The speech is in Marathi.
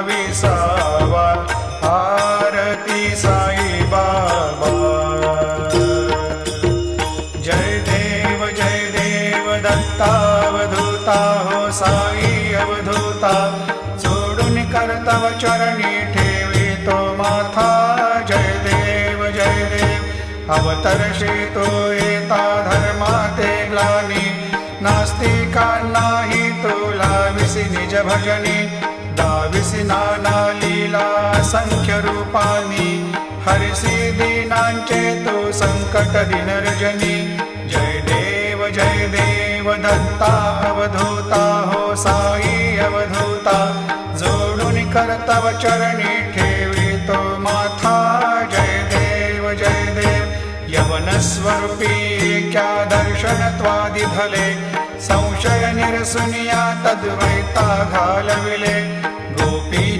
विसावा आरती साई बाबा। जय देव दत्तावधूता हो साई अवधूता, सोडून कर्तव चरणी ठेवी तो माथा। जय देव अवतरशी तो येता धर्माते ग्लानी, नास्तिकांनाही तुला विसी निज भजनी। दाविसी नाना लीला असंख्य रूपानी, हरिसी दीनांचे तू संकट दिनर्जनी। जय देव दत्ता अवधूता हो साई अवधूता, जोडून कर्तव चरणी ठेवी तो माथा। जय देव यवन स्वरूपी क्या दर्शन त्वादि भले, संशय निरसुनिया तद्वैता घालविले। गोपी